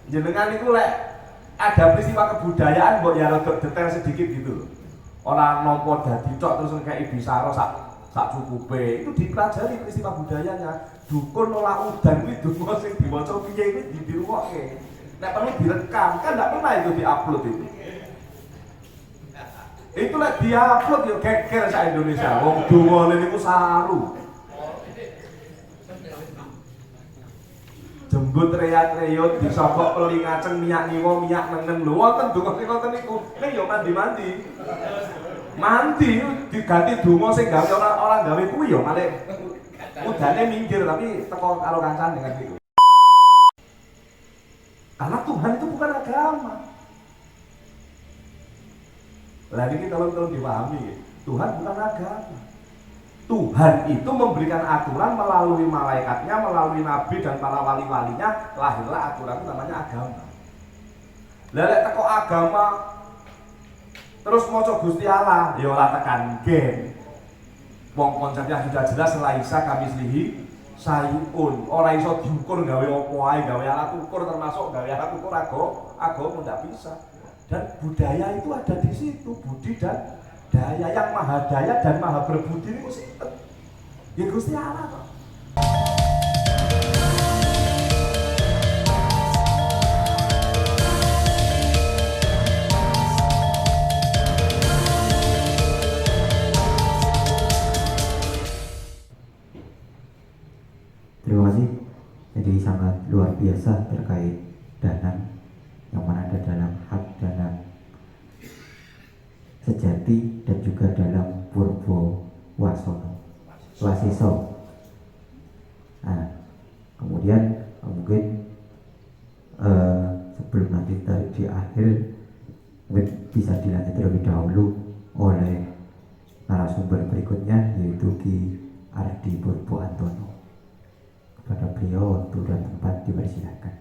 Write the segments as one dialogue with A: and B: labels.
A: Jenengan itu lek ada peristiwa kebudayaan mbok ya rada detail sedikit gitu loh. Orang nompo dadi tok terus kayak Ibisaro sak cukupe itu dipelajari peristiwa budayanya. Dukun nolak udan kuwi donga sing diwaca piye kuwi dirungokke. Nek perlu direkam kan enggak pernah itu diupload itu. Itu lek diupload yo geger sak Indonesia. Wong dongane niku saru. Jembut reat-reot disokok peling ngaceng minyak ngiwo minyak nengen lho wonten donga sing ngoten niku ning yo mandi-mandi diganti donga sing gawe orang gawe kuwi yo malih udane minggir tapi teko karo kancan dengan itu karena Tuhan itu bukan agama. Lah ini tolong dipahami Tuhan bukan agama. Tuhan itu memberikan aturan melalui malaikatnya, melalui nabi dan para wali-walinya, lahirlah aturan itu namanya agama. Lelek teko agama terus maca Gusti Allah, ya ora tekan gen. Wong konsepnya sudah jelas laisa kamislihi sayun. Ora iso diukur gawe apa ae, gawe alat ukur termasuk gawe alat ukur agama ndak bisa. Dan budaya itu ada di situ, budi dan daya. Yang maha daya dan maha berbudi itu sinten? Ya Gusti Allah kok.
B: Terima kasih. Jadi sangat luar biasa terkait Danang, yang mana ada dalam hak Danang sejati dan juga dalam Purbo Wasiso. Nah, kemudian mungkin sebelum nanti di akhir mungkin bisa dilanjut terlebih dahulu oleh narasumber berikutnya, yaitu Ki Ardi Purbo Antono. Kepada beliau waktu dan tempat dipersilakan.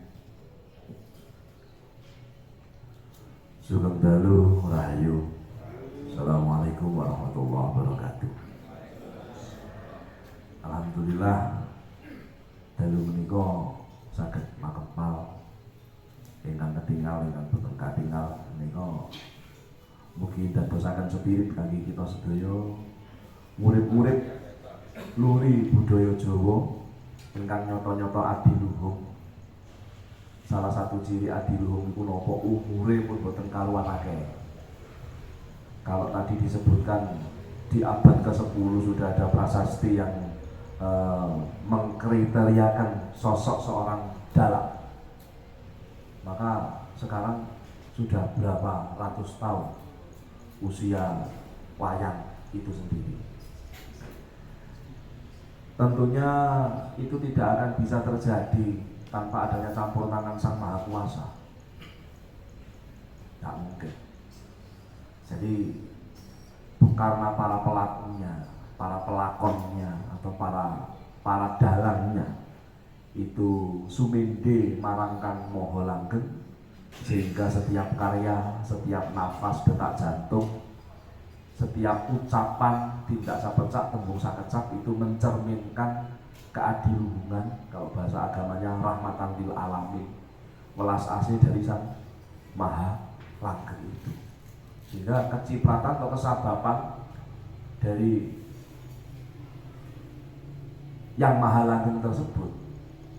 C: Sugeng dalu rahayu. Assalamualaikum warahmatullahi wabarakatuh. Alhamdulillah dalu menika saged makepal ingkang ketingal ingkang boten katingal menika mugi dadosaken spirit kangge kita sedaya murid-murid luri budaya Jawa ingkang nyoto-nyoto adiluhung. Salah satu ciri adiluhung iku napa umure pun boten kaluwan akeh. Kalau tadi disebutkan di abad ke-10 sudah ada prasasti yang mengkriteriakan sosok seorang dalang, maka sekarang sudah berapa ratus tahun usia wayang itu sendiri. Tentunya itu tidak akan bisa terjadi tanpa adanya campur tangan Sang Maha Kuasa. Tidak mungkin. Jadi karena para pelakunya, para pelakonnya atau para dalangnya itu suminde marangkan moho langgeng, sehingga setiap karya, setiap nafas, detak jantung, setiap ucapan, tindak sapecak, tembung sakecak itu mencerminkan keadiluhungan, kalau bahasa agamanya rahmatan lil alamin, welas asih dari Sang Maha Langgeng itu. Sehingga kecipratan atau kesababan dari Yang Maha Langgeng tersebut,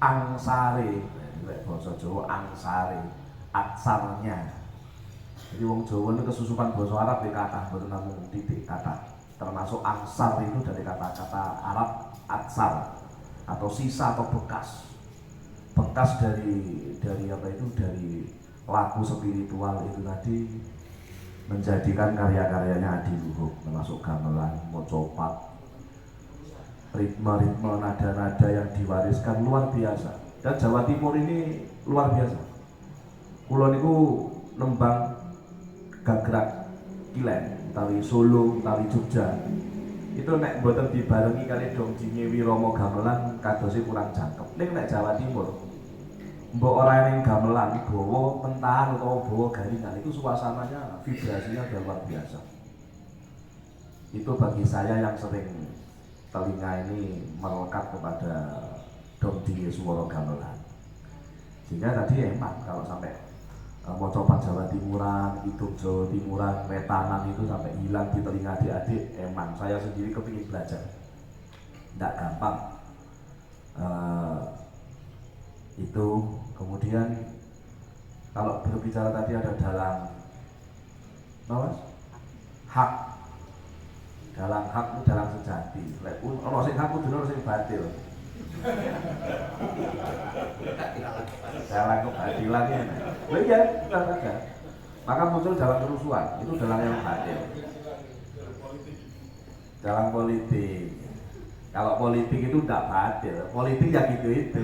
C: angsare, bahasa Jawa angsare, aksarnya. Jadi wong Jawa ini kesusupan bahasa Arab di kata, baru namung titik kata. Termasuk angsar itu dari kata-kata Arab aksar atau sisa atau bekas dari apa itu, dari laku spiritual itu tadi, menjadikan karya-karyanya adiluhung, termasuk gamelan, mocopat, ritme-ritme, nada-nada yang diwariskan luar biasa. Dan Jawa Timur ini luar biasa. Kulo niku nembang gagrak Kilen, utawi Solo, utawi Jogja. Itu nek mboten dibarengi kali dong jinge Wirama gamelan kadose kurang jangkep. Ning nek Jawa Timur, mbok ora ning gamelan bawa pentahan utawa bawa garingan, itu suasananya, vibrasinya luar biasa. Itu bagi saya yang sering telinga ini melekat kepada dong jinge swara gamelan. Sehingga tadi eman kalau sampai mau coba Jawa Timuran, Kidung Jawa Timuran, Wetanan itu sampai hilang di telinga adik-adik, eman. Saya sendiri kepingin belajar, tidak gampang. Itu kemudian kalau berbicara tadi ada dalang, hak, dalang hak itu dalang sejati. Ono sing hak kudu ono sing batil. Dalang keadilan ini. Lah iya, benar saja. Maka muncul dalang kerusuhan, itu dalang yang batil. Dalang politik. Kalau politik itu tidak batil, politik ya gitu itu.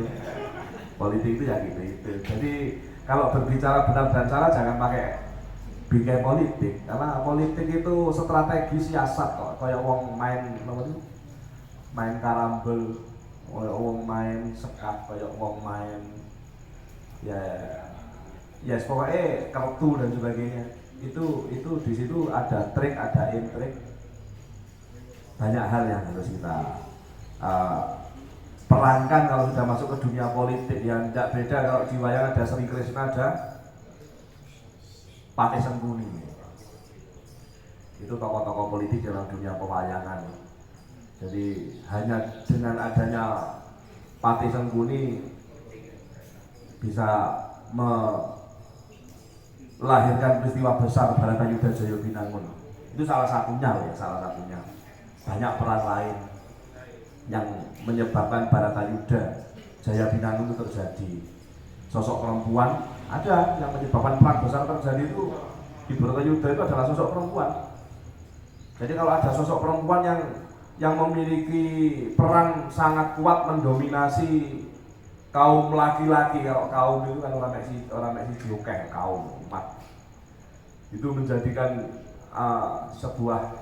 C: Politik itu ya gitu itu. Jadi kalau berbicara benar dan salah jangan pakai bingkai politik, karena politik itu strategi siasat kok. Kayak wong main main karambel, kayak wong main sekat, kayak wong main ya pokoknya kartu dan sebagainya. Itu di situ ada trik, ada intrik, banyak hal yang harus kita perankan kalau sudah masuk ke dunia politik. Yang tidak beda kalau di wayang ada Sri Krishna, ada Patih Sengkuni. Itu tokoh-tokoh politik dalam dunia pewayangan. Jadi hanya dengan adanya Patih Sengkuni bisa melahirkan peristiwa besar Baratayuda Jaya Binangun. Itu salah satunya ya, salah satunya. Banyak peran lain yang menyebabkan Baratayuda Jaya Binangun itu terjadi. Sosok perempuan ada yang menyebabkan perang besar terjadi itu di Baratayuda itu adalah sosok perempuan. Jadi kalau ada sosok perempuan yang memiliki peran sangat kuat mendominasi kaum laki-laki, kalau kaum itu kan orang Meksi diokeh, kaum umat itu menjadikan sebuah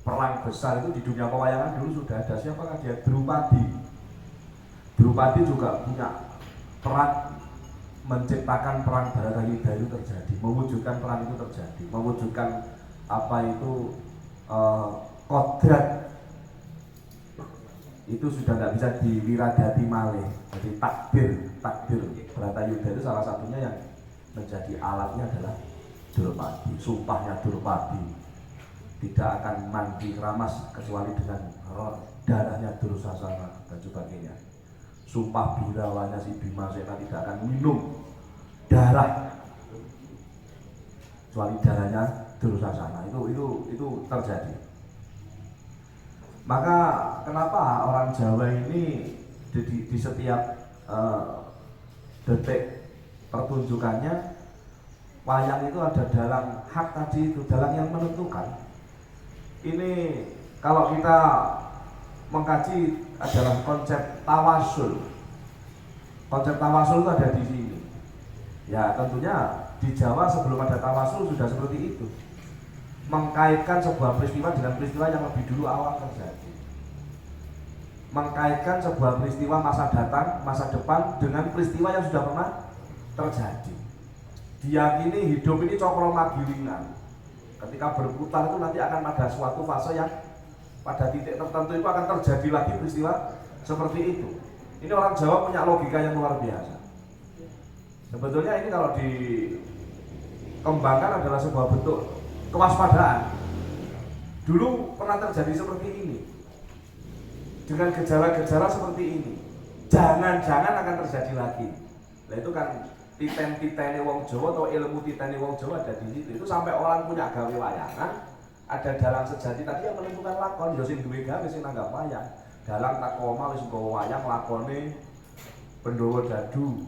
C: perang besar itu di dunia pewayangan dulu sudah ada. Siapakah dia? Drupadi. Drupadi juga punya peran menciptakan perang Baratayuda itu terjadi, mewujudkan perang itu terjadi, mewujudkan apa itu kodrat itu sudah tidak bisa diwiradati malih. Jadi takdir Baratayuda itu salah satunya yang menjadi alatnya adalah Drupadi. Sumpahnya Drupadi, tidak akan mandi keramas kecuali dengan darahnya Dursasana dan sebagainya. Sumpah birawanya si Bimasena, tidak akan minum darah kecuali darahnya Dursasana. Itu terjadi. Maka kenapa orang Jawa ini di setiap detik pertunjukannya wayang itu ada dalang hak tadi itu, dalang yang menentukan. Ini kalau kita mengkaji adalah konsep tawasul. Konsep tawasul itu ada di sini. Ya tentunya di Jawa sebelum ada tawasul sudah seperti itu. Mengkaitkan sebuah peristiwa dengan peristiwa yang lebih dulu awal terjadi. Mengkaitkan sebuah peristiwa masa datang, masa depan dengan peristiwa yang sudah pernah terjadi. Diyakini hidup ini cokro magiringan. Ketika berputar itu nanti akan ada suatu fase yang pada titik tertentu itu akan terjadi lagi peristiwa seperti itu. Ini orang Jawa punya logika yang luar biasa. Sebetulnya ini kalau dikembangkan adalah sebuah bentuk kewaspadaan. Dulu pernah terjadi seperti ini, dengan gejala-gejala seperti ini. Jangan-jangan akan terjadi lagi. Nah itu kan titen-titene wong Jawa atau ilmu titene wong Jawa ada di situ. Itu sampai orang punya gawe wayangan, ada dalang sejati tadi yang menentukan lakon. Ya sing duwe gawe sing nanggap wayang. Dalang tak koma wis nggawa wayang lakone Pandhawa Dadu.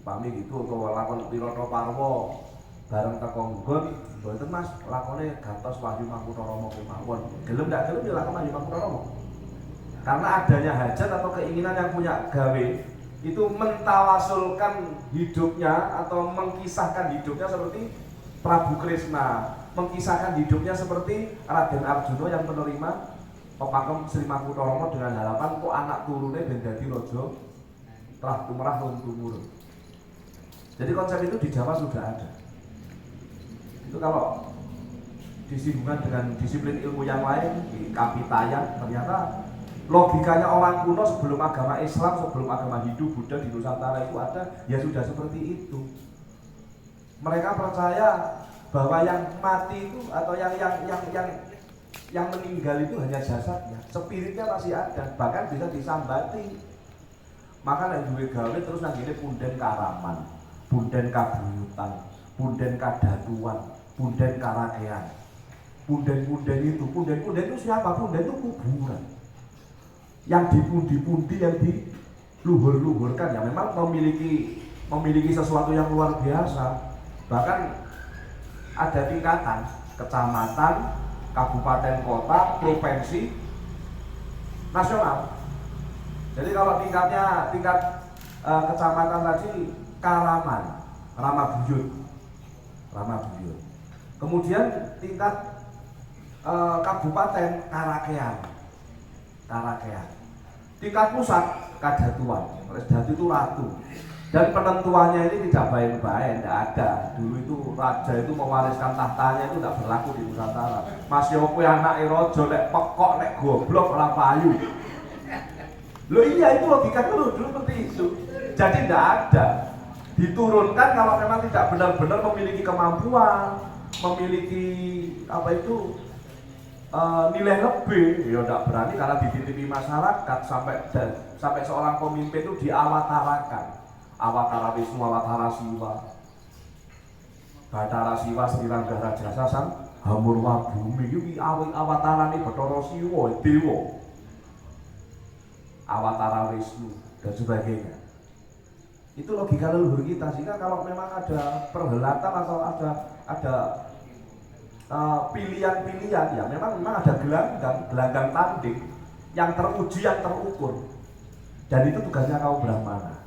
C: Pami gitu utawa lakon Wirata Parwa bareng teko nggon, mboten Mas, lakone Gatos Wahyu Mangkunarama kemawon. Gelem ndak gelem ya lakon Wahyu Mangkunarama. Karena adanya hajat atau keinginan yang punya gawe itu mentawasulkan hidupnya atau mengkisahkan hidupnya seperti Prabu Kresna, mengkisahkan hidupnya seperti Raden Arjuna yang menerima pepakem Sri Mangkunarama dengan harapan kok anak turune ben dadi raja trah tumrah lan tumurun. Jadi konsep itu di Jawa sudah ada. Itu kalau disambungkan dengan disiplin ilmu yang lain di Kapitayan, ternyata
A: Logikanya orang kuno sebelum agama Islam, sebelum agama Hindu, Buddha di Nusantara itu ada, ya sudah seperti itu. Mereka percaya bahwa yang mati itu atau yang meninggal itu hanya jasadnya, spiritnya masih ada, bahkan bisa disambati. Maka nek duwe gawe terus nang ngene punden karaman, punden kabuyutan, punden kadatuan, punden karakean. Punden-punden itu siapa? Punden itu kuburan. Yang dipundi-pundi, yang diluhur-luhurkan, ya memang memiliki sesuatu yang luar biasa. Bahkan ada tingkatan kecamatan, kabupaten, kota, provinsi, nasional. Jadi kalau tingkat kecamatan tadi Karaman, Ramabuyut. Kemudian tingkat kabupaten Karakean. Tingkat pusat Kadatuan. Datu itu ratu. Dan penentuannya ini tidak baik-baik, tidak ada. Dulu itu raja itu mewariskan tahtanya itu tidak berlaku di Nusantara. Mas Yoko anak raja nek pekok nek goblok ora payu. Loh iya, itu logikanya dulu seperti itu. Jadi tidak ada. Diturunkan kalau memang tidak benar-benar memiliki kemampuan, memiliki nilai lebih, ya tidak berani karena dititipi masyarakat sampai seorang pemimpin itu diawatarakan. Awatara Wisnu, awatara Siwa, Bathara Siwa, Sriranggara Jasa Sang Hamurwa Bumi. Iki awatarane Bathara Siwa, dewa. Awatara Wisnu dan sebagainya. Itu logika leluhur kita, sehingga kalau memang ada perhelatan atau ada pilihan-pilihan, ya memang ada gelanggang tanding yang teruji, yang terukur, dan itu tugasnya kaum Brahmana.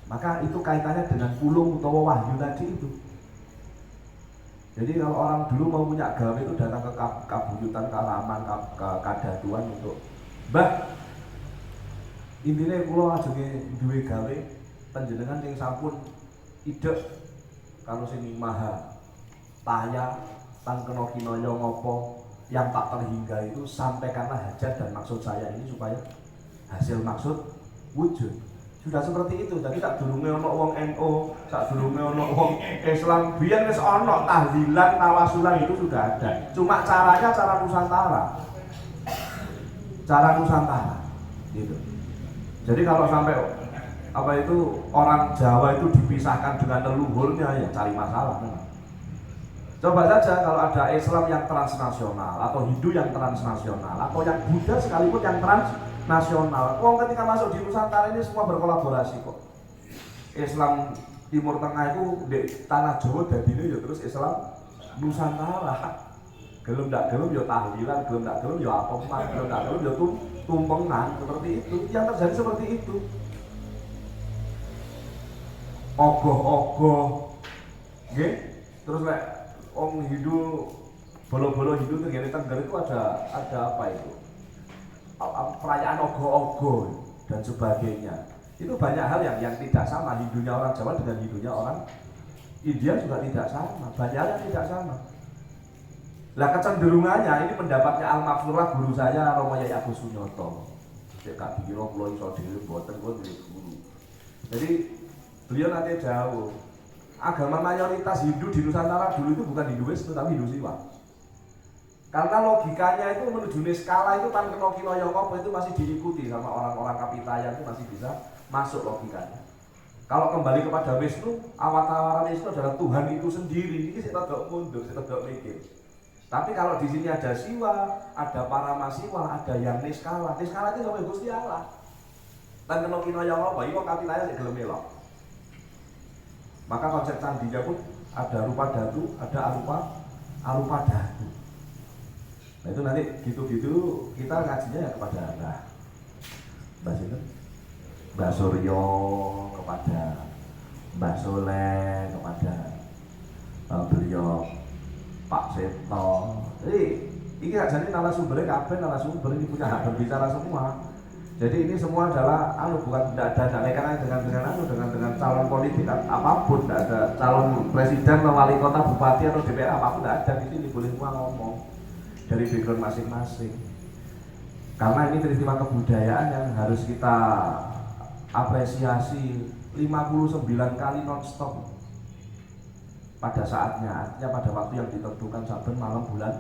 A: Maka itu kaitannya dengan pulung atau wahyu tadi itu. Jadi kalau orang dulu mau punya gawe itu datang ke kabuyutan, Karaman, ke Kadatuan untuk Mbah, intinya kula ajenge duwe gawe panjenengan sing sampun idek kalau sing maha taya tan kena kinaya ngopo yang tak terhingga itu, sampaikanlah hajat dan maksud saya ini supaya hasil maksud wujud. Sudah seperti itu. Jadi tak durunge ana wong NU, tak durunge ana wong Islam, biyen wis ana tahlilan, tawasulan, itu sudah ada. Cuma caranya cara Nusantara. Gitu. Jadi kalau sampai orang Jawa itu dipisahkan dengan leluhurnya, ya cari masalah memang. Coba saja kalau ada Islam yang transnasional atau Hindu yang transnasional atau yang Buddha sekalipun yang transnasional. Wong ketika masuk di Nusantara ini semua berkolaborasi kok. Islam Timur Tengah itu di tanah Jawa dadine ya terus Islam Nusantara. Gelem ndak gelem ya tahlilan, gelem ndak gelem ya apa-apa, gelem ndak gelem ya tumpengan, seperti itu. Yang terjadi seperti itu. Ogoh-ogoh. Nggih. Terus nek wong Hindu, bolo-bolo Hindu tengene Tengger itu ada apa itu? Perayaan ogoh-ogoh dan sebagainya. Itu banyak hal yang tidak sama. Hindunya orang Jawa dengan Hindunya orang India juga tidak sama. Banyak hal yang tidak sama. Lah kecenderungannya ini pendapatnya Al-Maghfurah guru saya Romo Yai Agus Sunyoto. Cek gak dikira kula iso dhewe mboten kula duwe guru. Jadi beliau nanti jauh. Agama mayoritas Hindu di Nusantara dulu itu bukan Hindu Wisnu tapi Hindu Siwa. Karena logikanya itu menuju skala itu tan kena kinaya apa itu masih diikuti sama orang-orang kapitayan, itu masih bisa masuk logikanya. Kalau kembali kepada Wisnu, awataran Wisnu adalah Tuhan itu sendiri. Ini kita tidak mundur, kita tidak mikir. Tapi kalau di sini ada Siwa, ada Paramasiwa, ada yang Niskala. Niskala itu sampai Gusti Allah. Dan kena kinaya apa? Ini kok kapitayan sik gelem melok. Maka konsep candinya pun ada rupa datu, ada arupa datu. Nah itu nanti gitu-gitu kita ngajinya ya kepada Mbah Sinten, Mbah Suryo, kepada Mbah Soleh, kepada beliau Pak Seto. Jadi ini jadi narasumbernya kabeh narasumber ini punya hak berbicara semua. Jadi ini semua adalah bukan tidak ada dengan calon politik apapun, tidak ada calon presiden, wali kota, bupati atau DPR apapun tidak ada di sini, boleh semua ngomong. dari background masing-masing. Karena ini peristiwa kebudayaan yang harus kita apresiasi 59 kali non-stop pada saatnya, artinya pada waktu yang ditentukan saben malam bulan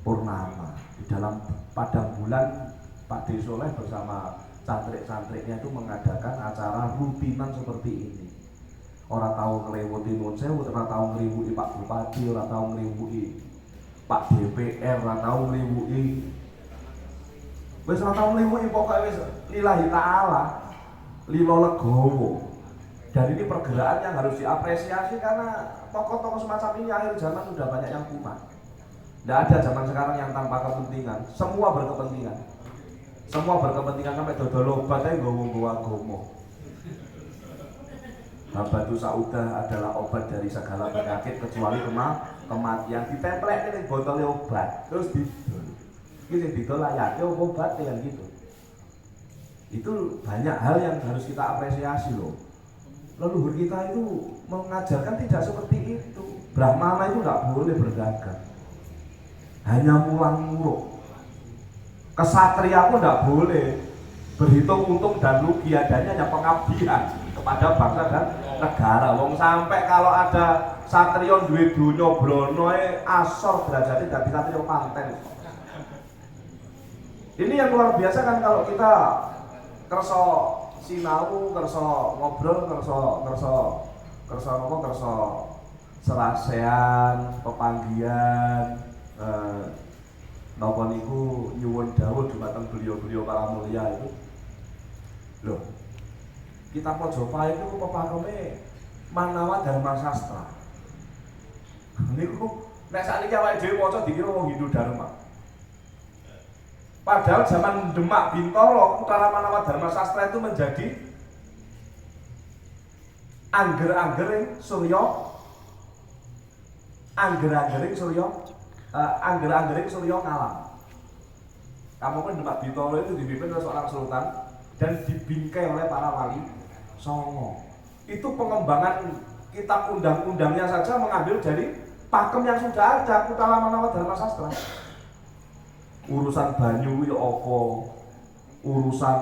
A: purnama. Di dalam padang bulan Pak Desoleh bersama santrik-santriknya itu mengadakan acara rutinan seperti ini. Orang tahu ngelewuti Nun Sewu, orang tahu ngelewuti Pak Bupati, orang tahu ngelewuti Pak DPR, orang tahu ngelewuti wis ora tau ngliwuhi pokoke wis lillahi ta'ala, lilo legowo. Dan ini pergerakan yang harus diapresiasi karena tokoh-tokoh semacam ini akhir zaman sudah banyak yang punah. Tidak ada zaman sekarang yang tanpa kepentingan, semua berkepentingan. Semua berkepentingan sampai dodol obat ae nggowo agama. Habatu saudah adalah obat dari segala penyakit kecuali kematian. Ditemplek ning botol obat, terus didol. Ini didol layaknya obat yang gitu. Itu banyak hal yang harus kita apresiasi loh. Leluhur kita itu mengajarkan tidak seperti itu. Brahmana itu nggak boleh berdagang, hanya mulang muruk. Kesatria pun nggak boleh berhitung untung dan rugi, adanya hanya pengabdian kepada bangsa dan negara. Wong sampai kalau ada satrio duwe dunya bronoe asor derajatnya dadi satrio panten. Ini yang luar biasa kan kalau kita kerso sinau, kerso ngobrol, kerso serasean, pepanggian, napa niku nyuwun dawuh dumateng beliau-beliau para mulia itu. Loh, kita Mojopahit itu pepakome Manawa Dharma Sastra. Niku nek sakniki awake dhewe maca dikira wong Hindu Dharma. Padahal zaman Demak Bintoro, Utara Manawa Dharma Sastra itu menjadi angger-anggering Surya, angger-anggering Surya Ngalam. Kamu pun Demak Bintoro itu dipimpin oleh seorang sultan dan dibingkai oleh para wali songo. Itu pengembangan kitab undang-undangnya saja mengambil dari pakem yang sudah ada, Utara Manawa Dharma Sastra. Urusan banyu iki apa? Urusan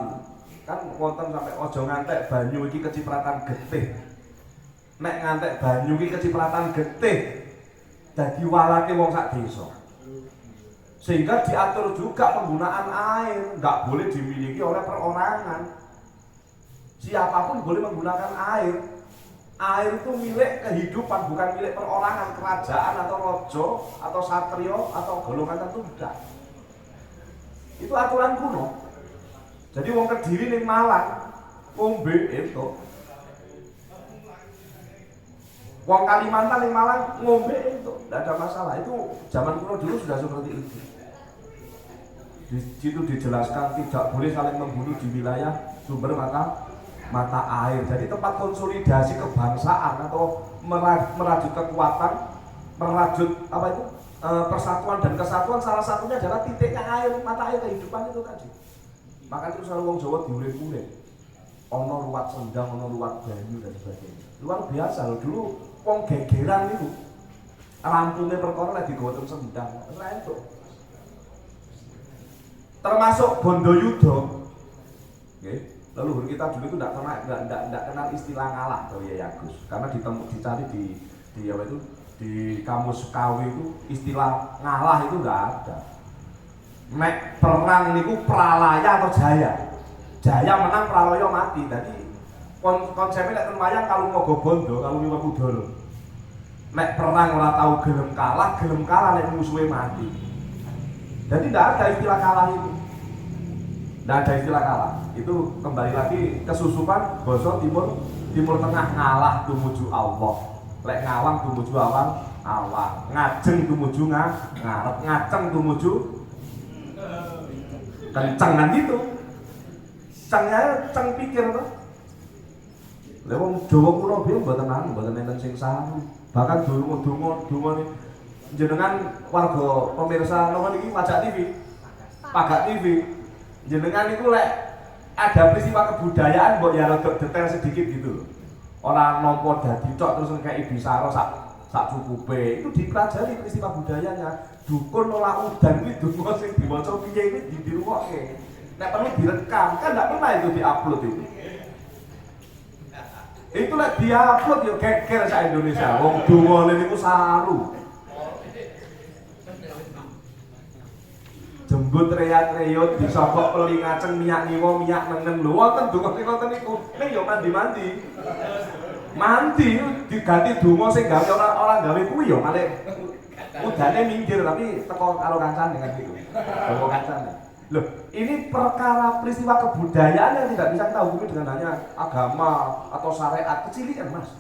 A: kan wonten sampai ojo ngantek banyu iki kecipratan getih. Nek ngantek banyu iki kecipratan getih dadi walake wong sak desa. Sehingga diatur juga penggunaan air, nggak boleh dimiliki oleh perorangan. Siapapun boleh menggunakan air. Air itu milik kehidupan, bukan milik perorangan, kerajaan atau rojo atau satrio atau golongan tertentu tidak. Itu aturan kuno. Jadi wong Kediri ning Malang ngombe itu. Wong Kalimantan ning Malang ngombe itu, tidak ada masalah. Itu zaman kuno dulu sudah seperti itu. Di situ dijelaskan tidak boleh saling membunuh di wilayah sumber mata air. Jadi tempat konsolidasi kebangsaan atau merajut kekuatan, merajut apa itu? Persatuan dan kesatuan salah satunya adalah titiknya air, mata air kehidupan itu tadi. Maka itu selalu wong Jawa diulik-ulik. Ono ruwat sendang, ono ruwat banyu dan sebagainya. Luar biasa loh, dulu wong gegeran itu rampungnya perkara lagi digoten sendang. Nah itu. Termasuk Bondayuda. Okay. Leluhur kita dulu itu tidak kenal istilah ngalah tuh ya Agus. Karena dicari di apa itu di kamus kawi itu istilah ngalah itu enggak ada. Mek perang niku pralaya atau jaya. Jaya menang, pralaya mati. Jadi konsepnya nek ten wayang kalau mogo bondo, kalau miwah kudoro. Mek perang ora tahu gelem kalah nek musuhe mati. Jadi tidak ada istilah kalah itu. Tidak ada istilah kalah. Itu kembali lagi kesusupan basa timur tengah ngalah tumuju Allah. Lek ngawang tumuju awang, ngajeng tumuju ngarep, ngaceng tumuju kenceng kan gitu. Cengnya ceng pikir tuh. Lha wong Jawa kuno biyen mboten enten sing sami. Bahkan donga nih jenengan warga pemirsa napa niki Pajak TV. Pagak TV. Jenengan niku lek ada peristiwa kebudayaan mbok ya rada detail sedikit gitu loh. Orang nompo dadi tok terus ngekeki bisara sak sak cukupe. Itu dipelajari peristiwa budayanya. Dukun nolak udan itu donga sing diwaca piye iki dirungokke. Nek perlu direkam, kan enggak pernah itu diupload itu. Itu lek diupload yo geger sak Indonesia. Wong dongane niku saru. Jembut reat-reot disokok peling ngaceng minyak ngiwa minyak nengen lho wonten donga sing ngoten niku ning yo mandi diganti donga sing gawe orang gawe kuwi yo malih udane minggir tapi teko karo kancane kan gitu bawa kancane loh ini perkara peristiwa kebudayaan yang tidak bisa kita hubungi dengan hanya agama atau syariat kecilian mas.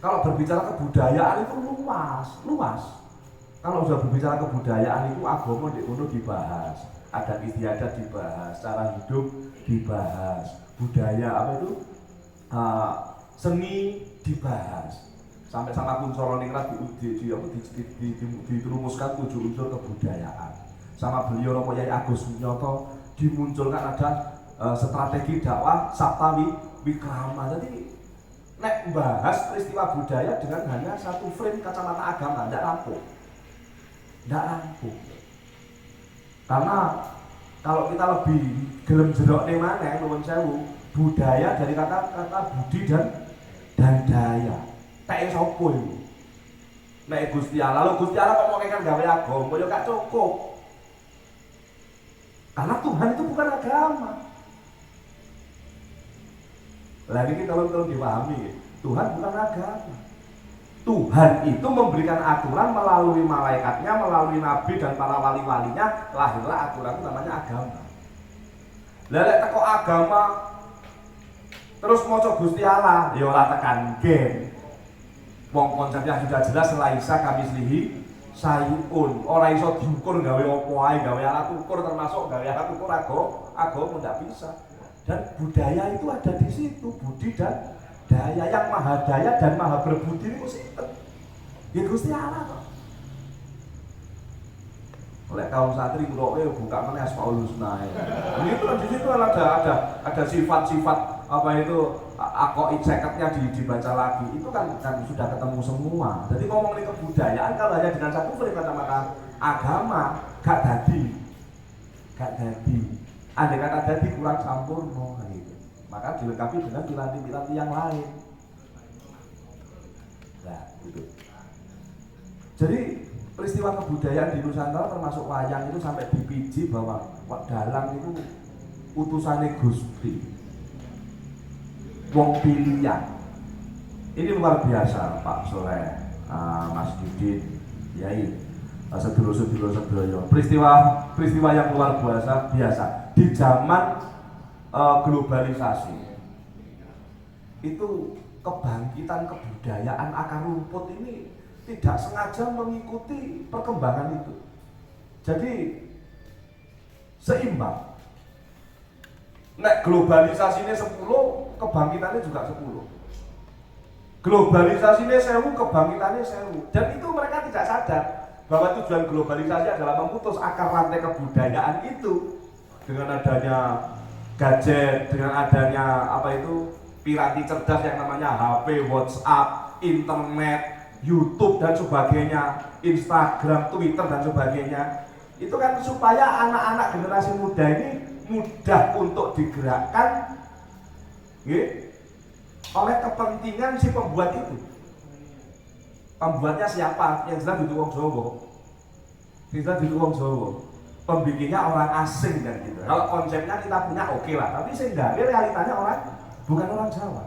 A: Kalau berbicara kebudayaan itu luas. Kalau sudah berbicara kebudayaan itu agama di kono dibahas, adat istiadat dibahas, cara hidup dibahas, budaya apa itu seni dibahas. Sampai sama Kuncoro Ningrat dirumuskan 7 unsur kebudayaan. Sama beliau Romo Yai Agus Sunyoto dimunculkan ada strategi dakwah Sabta Wikrama. Jadi nek bahas peristiwa budaya dengan hanya satu frame kacamata agama tidak rampung. Karena kalau kita lebih gelem jerok ning maneh nuwun sewu, budaya dari kata budi dan daya. Tek sapa iku? Nek Gusti Allah, lho Gusti Allah kok mau kan gawe agama ya gak cukup. Karena Tuhan itu bukan agama. Lah iki tolong dipahami, Tuhan bukan agama. Tuhan itu memberikan aturan melalui malaikatnya, melalui nabi dan para wali-walinya, lahirlah aturan itu namanya agama. Lelek teko agama terus maca Gusti Allah, ya ora tekan gen. Wong konsepnya sudah jelas laisa kamislihi sayun. Ora iso diukur gawe apa ae, gawe alat ukur termasuk gawe alat ukur agama ndak bisa. Dan budaya itu ada di situ, budi dan daya. Yang maha daya dan maha berbudi itu sinten? Ya Gusti Allah kok. Oleh kaum santri kuloke buka meneh Asmaul Husna. Itu di situ ada sifat-sifat apa itu akoid sekatnya dibaca lagi. Itu kan sudah ketemu semua. Jadi ngomongin kebudayaan kalau hanya dengan satu frame kacamata agama gak dadi. Andai kata dadi kurang sampurna gitu. Maka dilengkapi dengan piranti-piranti yang lain. Nah, gitu. Jadi peristiwa kebudayaan di Nusantara termasuk wayang itu sampai dipiji bahwa dalang itu utusane Gusti. Wong pilihan. Ini luar biasa Pak Soleh, Mas Didit, Yai, sedulur-sedulur. Peristiwa yang luar biasa di zaman globalisasi itu kebangkitan kebudayaan akar rumput ini tidak sengaja mengikuti perkembangan itu. Jadi seimbang. Nek globalisasi ini 10, kebangkitannya juga 10. Globalisasi ini 1000, kebangkitannya 1000. Dan itu mereka tidak sadar bahwa tujuan globalisasi adalah memutus akar rantai kebudayaan itu. Dengan adanya gadget, dengan adanya apa itu piranti cerdas yang namanya HP, WhatsApp, internet, YouTube dan sebagainya, Instagram, Twitter dan sebagainya. Itu kan supaya anak-anak generasi muda ini mudah untuk digerakkan oleh kepentingan si pembuat itu. Pembuatnya siapa? Yang jelas itu wong Jawa. Pembikinnya orang asing kan gitu. Kalau konsepnya kita punya oke lah, tapi sehingga realitanya bukan orang Jawa.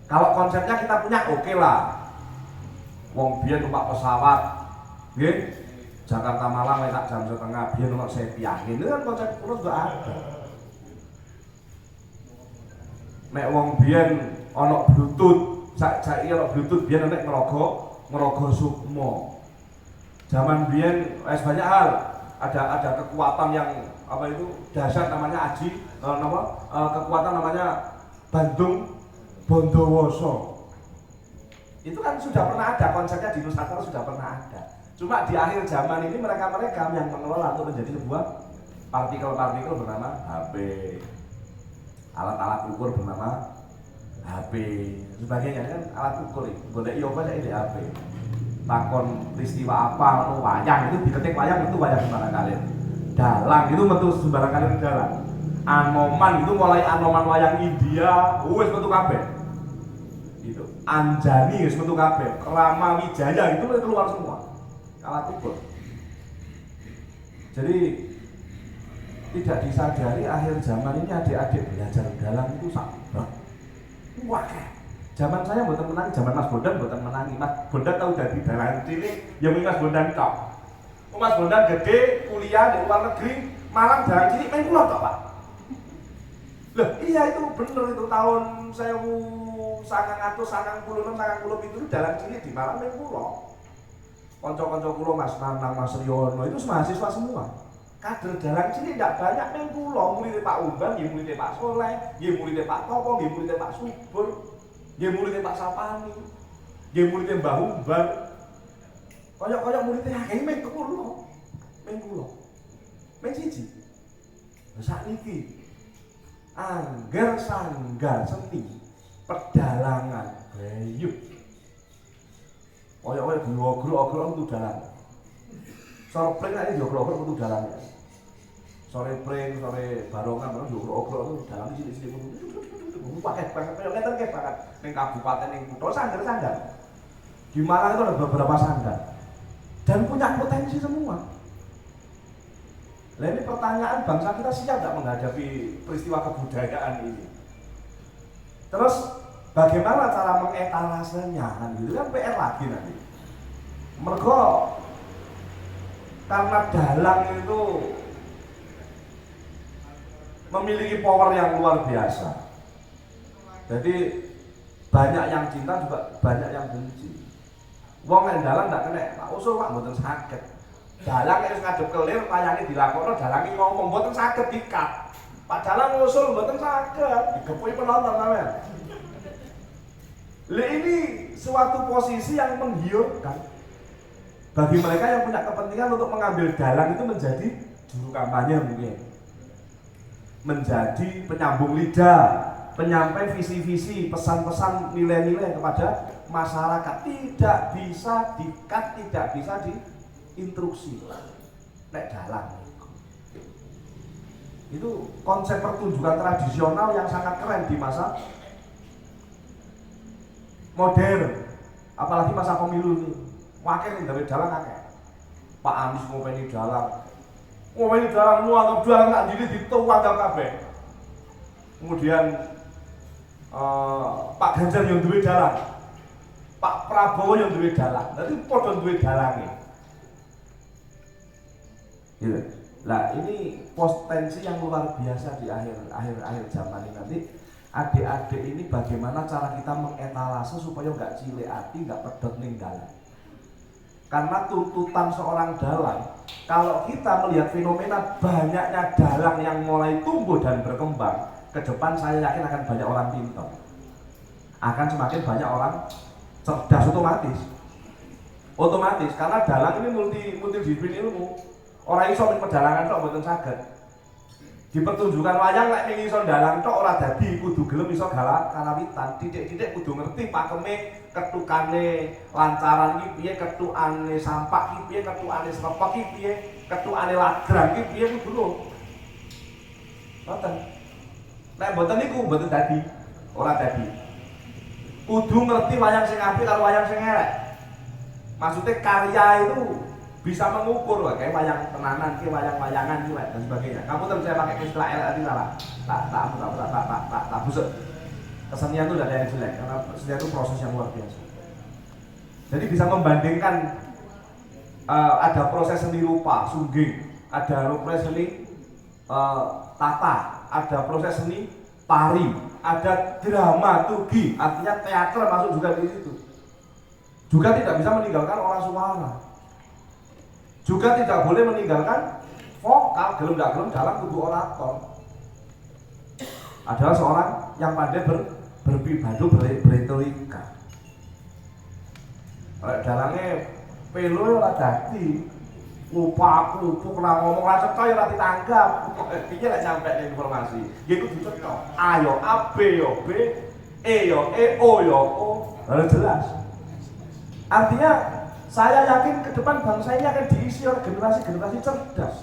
A: Kalau konsepnya kita punya oke lah. Wong biyen numpak pesawat, nggih. Jakarta Malang enak jam setengah, biyen ono Sepia. Ini kan konsep kulo juga ada. Nek wong biyen ono Bluetooth, saiki ono Bluetooth biyen nek ngerogo Sukmo. Zaman biyen banyak hal. Ada kekuatan yang apa itu dahsyat namanya kekuatan namanya Bandung Bondowoso. Itu kan sudah pernah ada konsepnya di Nusantara, sudah pernah ada. Cuma di akhir zaman ini mereka yang mengelola untuk menjadi sebuah partikel bernama HP, alat-alat ukur bernama HP. HP sebagainya kan alat ukur itu. Golek yo apa di HP. Takon peristiwa apa wayang itu diketik wayang itu wayang sembarang kalian. Dalang itu metu sembarang kalian dalang. Anoman itu mulai anoman wayang India, wis metu kabeh. Itu. Anjani wis metu kabeh. Rama Wijaya itu keluar semua. Alat ukur. Jadi tidak disadari akhir zaman ini adik-adik belajar dalang itu sabar. Wah, zaman saya mboten menangi, zaman Mas Bondan mboten menangi. Mas Bondan tahu dari dalang cilik, ya Mas Bondan tok. Mas Bondan gede, kuliah di luar negeri, malang dalang cilik main kula tok, Pak. Loh, iya itu bener itu tahun 1996 itu dalang cilik di Malang main kula. Kanca-kanca kula Mas Nanang, Mas Riono itu mahasiswa semua. Kader dalang cilik tidak banyak main kula, murid Pak Umban, nggih murid Pak Soleh, nggih murid Pak Topo, nggih murid Pak Subur, nggih murid Pak Sapani, nggih murid Mbah Umban. Kaya murid akeh main kula. Main kula. Main siji. Sakniki angger sanggar seni pedalangan bayu. Kaya diogrok-ogrok metu dalang. Sore pring nek diogrok-ogrok metu dalang. Sore pring, sore barongan metu diogrok-ogrok metu dalang sithik-sithik metu. Pakai kaya ngeten nggih banget ning kabupaten ning kutha sanggar-sanggar. Di Malang itu ada beberapa sanggar dan punya potensi semua. Nah ini pertanyaan bangsa kita siap tidak menghadapi peristiwa kebudayaan ini. Terus bagaimana cara mengetalasenya kan gitu kan PR lagi nanti. Mergo karena dalang itu memiliki power yang luar biasa. Jadi banyak yang cinta juga banyak yang benci. Wong nek dalang ndak kena, Pak usul Pak mboten saged. Dalang harus ngadep kelir, wayange dilakoni, dalange ngomong mboten saged dikat. Pak dalang ngusul mboten saged, digepuki penonton sampean. Ini suatu posisi yang menggiurkan bagi mereka yang punya kepentingan untuk mengambil dalang itu menjadi juru kampanye mungkin, menjadi penyambung lidah, penyampai visi-visi, pesan-pesan, nilai-nilai kepada masyarakat. Tidak bisa dikat, tidak bisa diinstruksi. Nek dalang itu konsep pertunjukan tradisional yang sangat keren di masa modern, apalagi masa pemilu ini. Wakil dari dalang akeh. Pak Anies ngopeni dalang lu anggap dalang tak diri dituang kabeh. Kemudian Pak Ganjar yang duwe dalang, Pak Prabowo yang duwe dalang, nanti padha duwe dalange. Gitu. Nah ini potensi yang luar biasa di akhir zaman ini. Nanti adik-adik ini bagaimana cara kita mengetalase supaya nggak cilik hati, nggak pedot ning dalang. Karena tuntutan seorang dalang, kalau kita melihat fenomena banyaknya dalang yang mulai tumbuh dan berkembang, ke depan saya yakin akan banyak orang pintar, akan semakin banyak orang cerdas otomatis karena dalang ini multidisiplin ilmu. Orang iso ning pedalangan tok mboten saged. Di pertunjukan wayang lek ning iso dalang tok ora dadi, kudu gelem iso kalawitan. Titik-titik kudu ngerti pakeme ketukane lancaran iki piye, ketukane sampak iki piye, ketukane srepek iki piye, ketukane ladrang iki piye kudu lho. Ngoten. Nek mboten niku mboten dadi, ora dadi. Kudu ngerti wayang sing apik karo wayang sing elek. Maksudnya karya itu bisa mengukur loh, kayak wayang tenanan, kayak wayang-wayangan juga dan sebagainya. Kamu terus saya pakai istilah tadi salah, tak busuk. Kesenian itu tidak ada yang jelek, karena kesenian itu proses yang luar biasa. Jadi bisa membandingkan ada proses seni rupa, sungging, ada proses seni tata, ada proses seni tari, ada dramaturgi, artinya teater masuk juga di situ. Juga tidak bisa meninggalkan olah suara. Juga tidak boleh meninggalkan vokal, gelem gak gelem dalang kudu orator. Adalah seorang yang pandai berpibadu, berretorika. Dalangnya pelo ora dadi, lupa kena ngomong ra cetha ya ora ditanggap. Iki lek nyampe informasi, nggih kudu cetha. A yo A, B yo B, yo O yo O. Harus jelas. Artinya saya yakin ke depan bangsa ini akan diisi oleh generasi-generasi cerdas.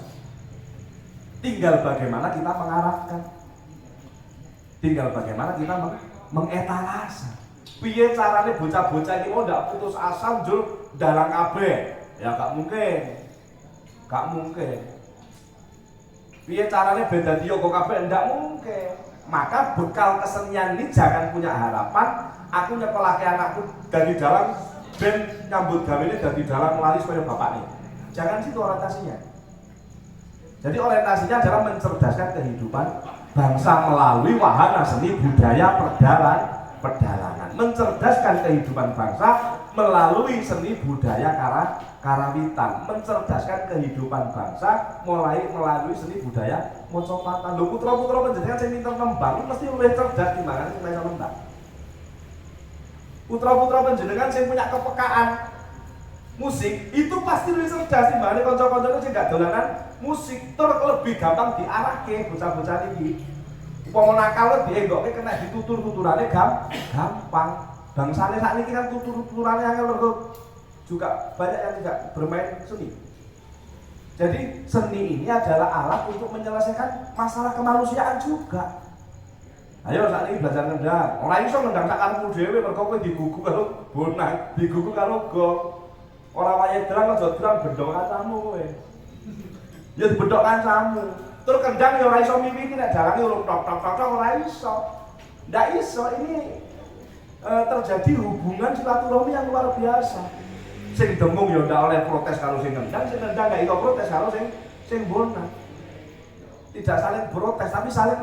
A: Tinggal bagaimana kita mengarahkan. Tinggal bagaimana kita mengetalase. Piye carane bocah-bocah iki mau ndak putus asa njur dalang kabeh. Ya gak mungkin. Gak mungkin. Piye carane ben dadi yo kabeh ndak mungkin. Maka bekal kesenian ini jangan punya harapan aku nyekolake anakku dari dalang ben nyambut gawene dadi dalang laris kaya bapaknya. Jangan situ orientasinya. Jadi orientasinya adalah mencerdaskan kehidupan bangsa melalui wahana seni budaya perdalangan. Mencerdaskan kehidupan bangsa melalui seni budaya karawitan. Mencerdaskan kehidupan bangsa melalui seni budaya mocopatan. Lho putra-putra panjenengan sing pinter nembang mesti luwih cerdas timbangan sing iso nembang. Putra-putra panjenengan sing punya kepekaan musik itu pasti lebih cerdas timbangane kanca-kancane sing gak dolanan musik. Tur lebih gampang diarahke bocah-bocah iki. Upama nakal dienggokke kena ditutur-tuturane gampang. Bangsane sakniki kan tutur-tuturane angel juga banyak yang tidak bermain seni. Jadi seni ini adalah alat untuk menyelesaikan masalah kemanusiaan juga. Ayo saat ini belajar ngendang. Orang iso ngendang sak karepmu dhewe mergo kowe digugu karo bonang, digugu karo gong. Ora wayahe drang aja drang bendhok kancamu kowe. Ya dibendhok kancamu. Terus kendang ya ora iso miwiti nek dalange urung tok ora iso. Ndak iso ini terjadi hubungan silaturahmi yang luar biasa. Sing demung ya ndak oleh protes karo sing ngendang, sing ngendang gak iso protes karo sing bonang. Tidak saling protes tapi saling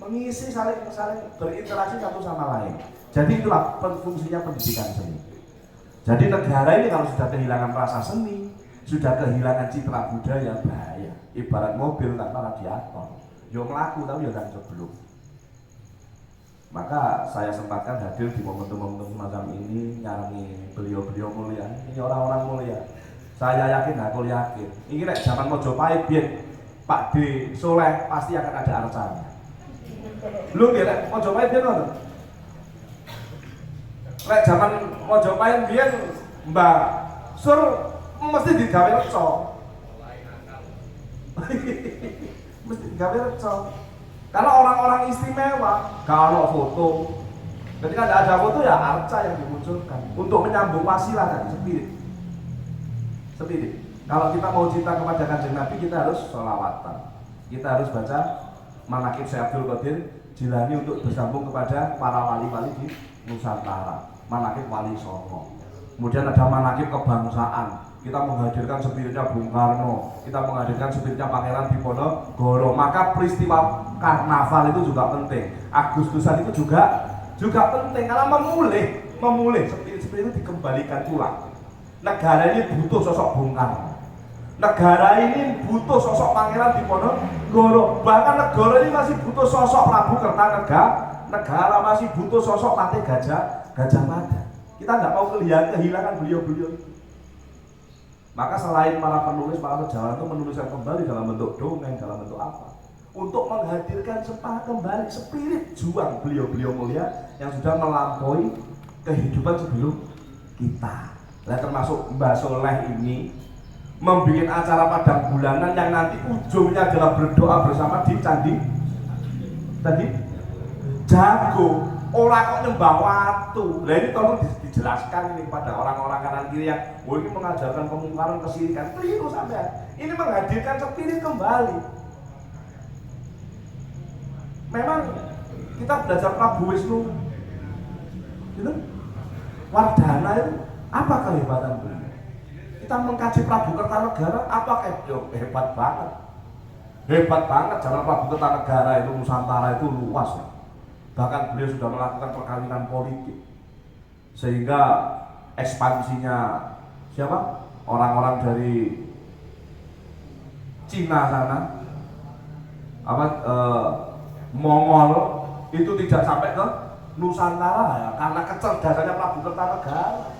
A: mengisi, saling berinteraksi satu sama lain. Jadi itulah fungsinya pendidikan seni. Jadi negara ini kalau sudah kehilangan rasa seni, sudah kehilangan citra budaya, bahaya. Ibarat mobil tanpa radiator, yo melaku tapi yo kan jeblok. Maka saya sempatkan hadir di momentum-momentum semacam ini, nyarangi beliau-beliau mulia. Ini orang-orang mulia. Saya yakin, aku yakin. Ini nek zaman Mojopahit biyen Pak D Soleh pasti akan ada arcanya. Lu nggih nek Mojopahit biyen ngono. Nek zaman Mojopahit biyen Mbak Sur mesti digawe reca. Mesti digawe reca. Karena orang-orang istimewa, kalau foto, ketika tidak ada foto ya arca yang dimunculkan untuk menyambung wasilah tadi, spirit. Kalau kita mau cinta kepada Kanjeng Nabi, kita harus sholawatan, kita harus baca manaqib Syekh Abdul Qadir Jilani untuk bersambung kepada para wali-wali di Nusantara, manaqib Wali Songo. Kemudian ada manaqib kebangsaan. Kita menghadirkan spiritnya Bung Karno, kita menghadirkan spiritnya Pangeran Diponegoro. Maka peristiwa karnaval itu juga penting. Agustusan itu juga penting karena memulih spirit itu dikembalikan pulang. Negara ini butuh sosok Bung Karno. Negara ini butuh sosok Pangeran Diponegoro. Bahkan negara ini masih butuh sosok Prabu Kertanegara. Negara masih butuh sosok Patih Gajah Mada. Kita nggak mau kehilangan beliau-beliau itu. Maka selain para penulis, para sejarawan itu menuliskan kembali dalam bentuk dongeng, dalam bentuk apa? Untuk menghadirkan kembali spirit juang beliau-beliau mulia yang sudah melampaui kehidupan sebelum kita. Nah, termasuk Mbah Soleh ini membuat acara padang bulanan yang nanti ujungnya adalah berdoa bersama di candi tadi jago. Orang kok nyembah watu. Nah ini tolong dijelaskan ini kepada orang-orang kanan kiri yang ini mengajarkan kemungkaran, kesirikan. Keliru sampean. Ini menghadirkan spirit kembali. Memang kita belajar Prabu Wisnu, gitu? Wardana itu apa kehebatan beliau? Kita mengkaji Prabu Kertanegara, apa hebat banget. Hebat banget jalan Prabu Kertanegara itu, Nusantara itu luas ya. Bahkan beliau sudah melakukan perkawinan politik sehingga ekspansinya siapa? Orang-orang dari Cina sana Mongol itu tidak sampai ke Nusantara ya, karena kecerdasannya Prabu Kertanegara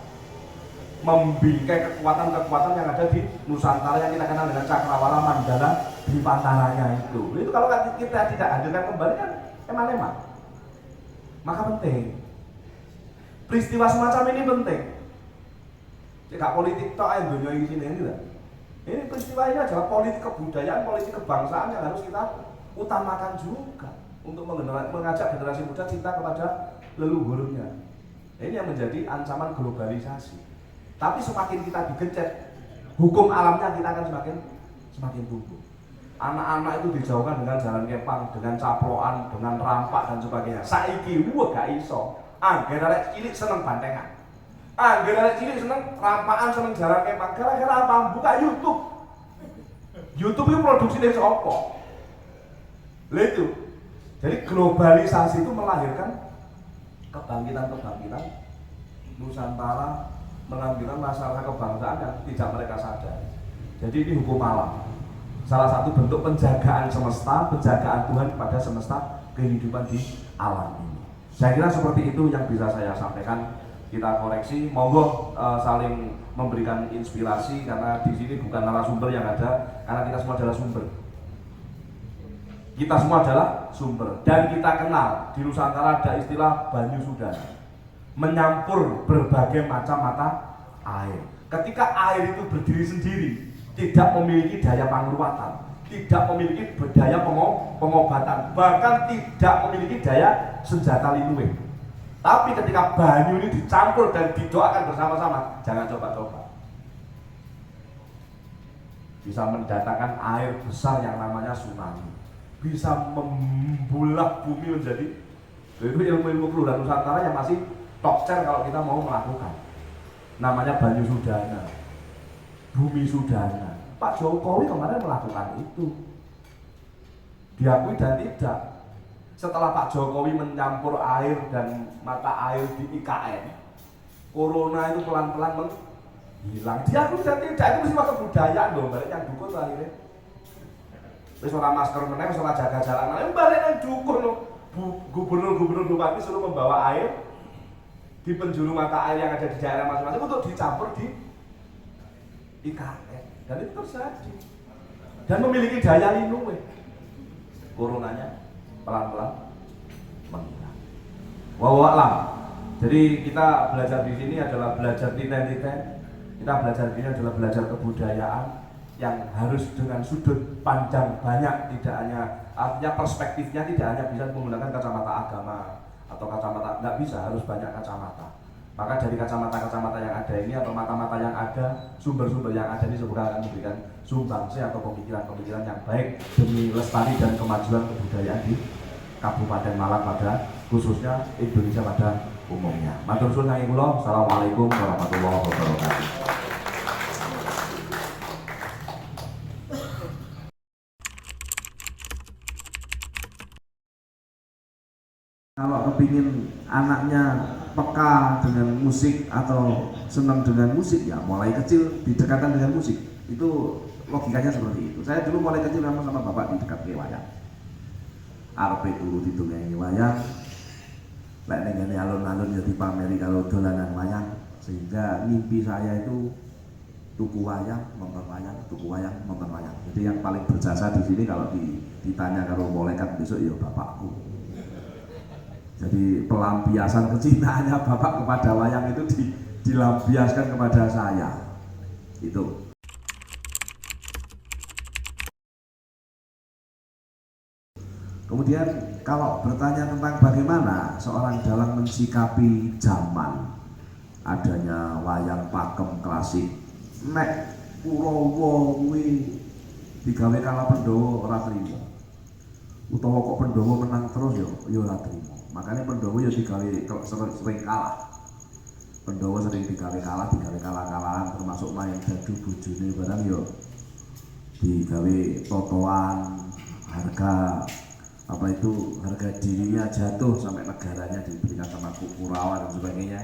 A: membingkai kekuatan-kekuatan yang ada di Nusantara yang kita kenal dengan Cakrawala Mandala Dipantaranya itu kalau kita tidak hadirkan kembali kan emang-emang. Maka penting. Peristiwa semacam ini penting. Tidak politik tok ae dunia ini sini enggak. Ini peristiwa ini adalah politik kebudayaan, politik kebangsaan yang harus kita utamakan juga untuk mengajak generasi muda cinta kepada leluhurnya. Ini yang menjadi ancaman globalisasi. Tapi semakin kita digencet, hukum alamnya kita akan semakin tumbuh. Anak-anak itu dijauhkan dengan jalan kepang, dengan caploan, dengan rampak dan sebagainya. Saiki gak iso. Angger arek cilik seneng bantengan. Angger arek cilik seneng rampakan, seneng jalan kepang. Gara-gara apa? Buka YouTube. YouTube itu produksinya sapa? Lah itu. Jadi globalisasi itu melahirkan kebangkitan Nusantara, mengambilkan masalah kebangsaan yang tidak mereka sadari. Jadi ini hukum alam. Salah satu bentuk penjagaan semesta, penjagaan Tuhan pada semesta kehidupan di alam ini. Saya kira seperti itu yang bisa saya sampaikan. Kita koreksi, monggo saling memberikan inspirasi karena di sini bukan narasumber yang ada, karena kita semua adalah sumber. Kita semua adalah sumber dan kita kenal di Nusantara ada istilah banyu sudana, menyampur berbagai macam mata air. Ketika air itu berdiri sendiri, tidak memiliki daya penguatan, tidak memiliki daya pengobatan, bahkan tidak memiliki daya senjata lindung. Tapi ketika banyu ini dicampur dan didoakan bersama-sama, jangan coba-coba. Bisa mendatangkan air besar yang namanya tsunami, bisa membulak bumi menjadi, itu ilmu-ilmu kelurahan Nusantara yang masih tokcer kalau kita mau melakukan. Namanya banyu sudana, bumi sudana. Pak Jokowi kemarin melakukan itu, diakui dan tidak. Setelah Pak Jokowi mencampur air dan mata air di IKN, corona itu pelan-pelan menghilang. Diakui dan tidak, itu mesti kebudayaan dong, balik yang dukun akhirnya. Terus orang masker meneng, orang jaga jalan, balik yang dukun loh. Gubernur-gubernur bupati suruh membawa air di penjuru mata air yang ada di daerah masing-masing untuk dicampur di IKN, dan itu terjadi dan memiliki daya lindung. Coronanya pelan-pelan menghilang. Wallahualam. Jadi kita belajar di sini adalah belajar titen-titen. Kita belajar di sini adalah belajar kebudayaan yang harus dengan sudut pandang banyak, tidak hanya artinya perspektifnya tidak hanya bisa menggunakan kacamata agama atau kacamata, nggak bisa, harus banyak kacamata. Maka dari kacamata-kacamata yang ada ini atau mata-mata yang ada, sumber-sumber yang ada ini semoga akan memberikan sumbangsi atau pemikiran-pemikiran yang baik demi lestari dan kemajuan kebudayaan di Kabupaten Malang pada khususnya Indonesia pada umumnya. Matur suwun kangge kula. Assalamualaikum warahmatullahi wabarakatuh.
C: Kalau kepingin anaknya peka dengan musik atau senang dengan musik, ya mulai kecil didekatkan dengan musik. Itu logikanya seperti itu. Saya dulu mulai kecil memang sama bapak didekat ke wayang. Arepe turu didongeng wayang. Lek ning alun-alun ya dipameri kalau dolanan wayang, sehingga mimpi saya itu tuku wayang, nonton wayang, tuku wayang, nonton wayang. Jadi yang paling berjasa di sini kalau ditanya kalau malaikat besok ya bapakku. Jadi pelampiasan kecintaannya bapak kepada wayang itu dilampiaskan kepada saya. Itu. Kemudian kalau bertanya tentang bagaimana seorang dalang mensikapi zaman adanya wayang pakem klasik, nek Kurawa kuwi digawe kala Pandhawa ora trimo. Utawa kok Pandhawa menang terus ya ora trimo. Makanya Pandhawa ya digawe sering kalah. Pandhawa sering digawe kalah-kalahan, termasuk main dadu bojone barang ya digawe totoan, harga harga dirinya jatuh sampai negaranya diberikan sama Kurawa dan sebagainya,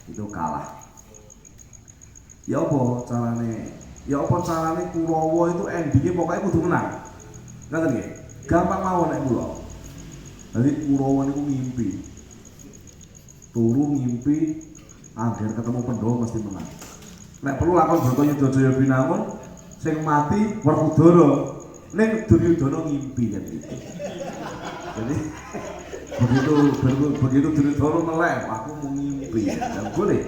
C: itu kalah. Ya apa carane Kurawa itu endingnya pokoknya kudu menang. Ngoten nggih. Gampang mawon nek kula. Jadi Kurawa niku ngimpi. Turu ngimpi agar ketemu Pandhawa mesti menang. Nek perlu lakon Bratayuda Jaya Binangun sing mati Werkudara. Ning Duryudana ngimpi kan gitu. Jadi begitu cerita lu melek, aku mau ngimpi, dan boleh.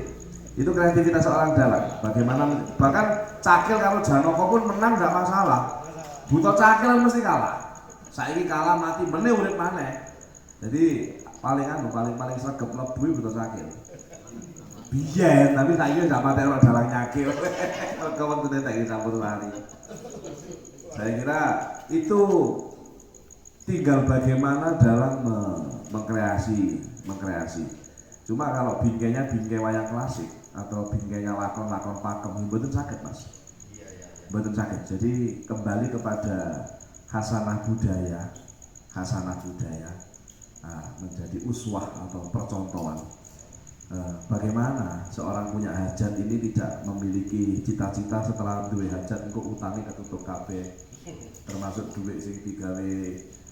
C: Itu kreativitas seorang dalang. Bagaimana bahkan Cakil kalau Janoko pun menang nggak masalah. Buto Cakil mesti kalah. Saiki kalah mati meneh urip maneh. Jadi paling sregep mlebu Buto Cakil. Biyen tapi saiki nggak mati orang dalang nyakil. Kawan tuh tak campur lari. Saya kira itu tinggal bagaimana dalam mengkreasi. Cuma kalau bingkainya bingkai wayang klasik atau bingkainya lakon pakem, mboten saged Mas. Mboten saged. Jadi kembali kepada khasanah budaya, menjadi uswah atau percontohan. Bagaimana seorang punya hajat ini tidak memiliki cita-cita setelah duwe hajat engko utange ketutup kabeh, termasuk duit sing digawe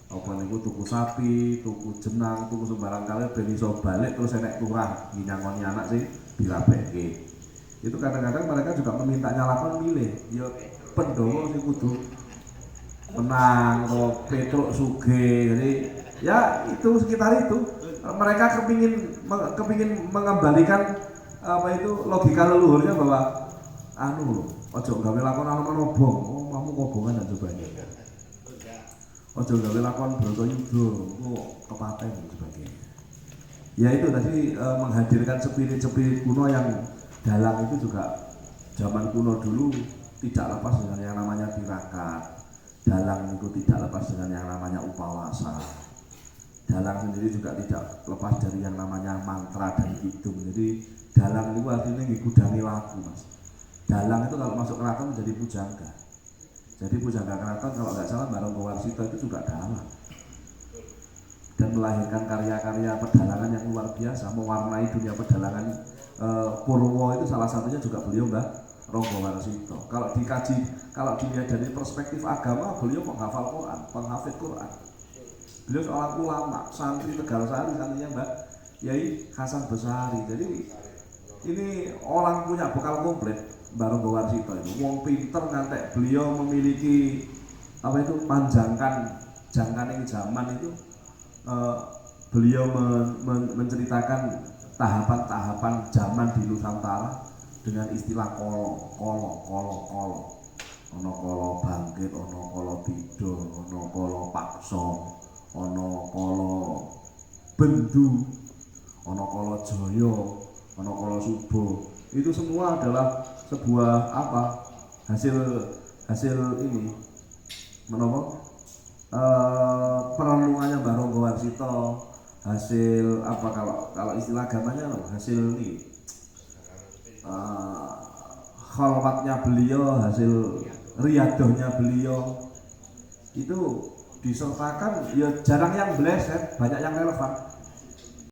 C: apa niku tuku sapi, tuku jenang, tuku sembarang kali ben iso balik terus enek turah nyangoni anak sing dirabeke. Itu kadang-kadang mereka juga meminta nyalakan milih, ya Pandhawa sing kudu menang atau Petruk sugih. Jadi ya itu sekitar itu. Mereka kepingin mengembalikan apa itu logika leluhurnya bahwa ojo gawe lakon alaman obong, kamu kobongan dan sebagainya. Ojo gawe lakon Bratayuda, kepaten dan sebagainya. Ya itu tadi menghadirkan spirit kuno yang dalang itu juga zaman kuno dulu tidak lepas dengan yang namanya tirakat. Dalang itu tidak lepas dengan yang namanya upawasa. Dalang sendiri juga tidak lepas dari yang namanya mantra dan kidung. Jadi dalang itu artinya ngigudangi lagu Mas. Dalang itu kalau masuk keraton menjadi pujangga. Jadi pujangga keraton kalau nggak salah Mbah Rangga Warsita itu juga dalang. Dan melahirkan karya-karya pedalangan yang luar biasa, mewarnai dunia pedalangan. Purwo itu salah satunya juga beliau Mbah Rangga Warsita. Kalau dilihat dari perspektif agama, beliau penghafal Quran, penghafid Quran. Beliau seorang ulama, santri Tegal Sari, santrinya Mbak Yai Hasan Besari. Jadi ini orang punya bekal komplit Mbah Rangga Warsita itu. Wong pinter ngantek beliau memiliki apa itu manjangkan jangkaning zaman itu. Beliau menceritakan tahapan-tahapan zaman di Nusantara dengan istilah kolo. Ono kolo bangkit, ono kolo tido, ono kolo pakso, ono kolo bendu, ono kolo joyo, ono kolo subuh. Itu semua adalah sebuah hasil ini menapa perenungannya Mbah Rangga Warsita, hasil apa kalau istilah agamanya hasil ini khalwatnya beliau, hasil riadohnya beliau itu disertakan ya jarang yang meleset, banyak yang relevan.